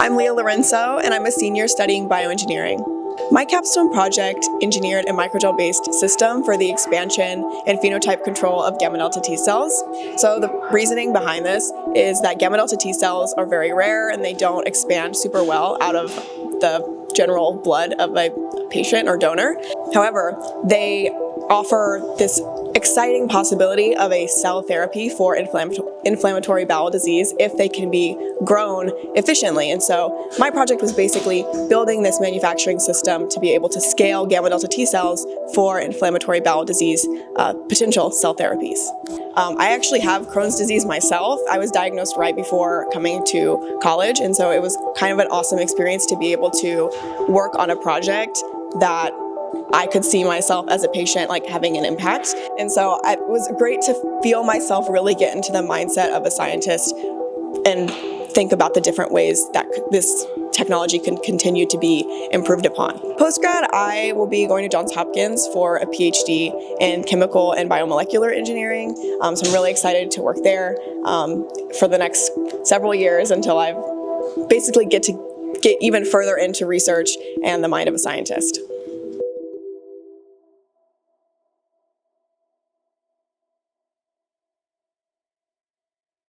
I'm Leah Lorenzo, and I'm a senior studying bioengineering. My capstone project engineered a microgel-based system for the expansion and phenotype control of gamma delta T cells. So the reasoning behind this is that gamma delta T cells are very rare and they don't expand super well out of the general blood of a patient or donor. However, they offer this exciting possibility of a cell therapy for inflammatory bowel disease if they can be grown efficiently. And so my project was basically building this manufacturing system to be able to scale gamma delta T cells for inflammatory bowel disease potential cell therapies. I actually have Crohn's disease myself. I was diagnosed right before coming to college, and so it was kind of an awesome experience to be able to work on a project that I could see myself as a patient like having an impact. And so it was great to feel myself really get into the mindset of a scientist and think about the different ways that this technology can continue to be improved upon. Post-grad, I will be going to Johns Hopkins for a PhD in chemical and biomolecular engineering. So I'm really excited to work there for the next several years until I basically get even further into research and the mind of a scientist.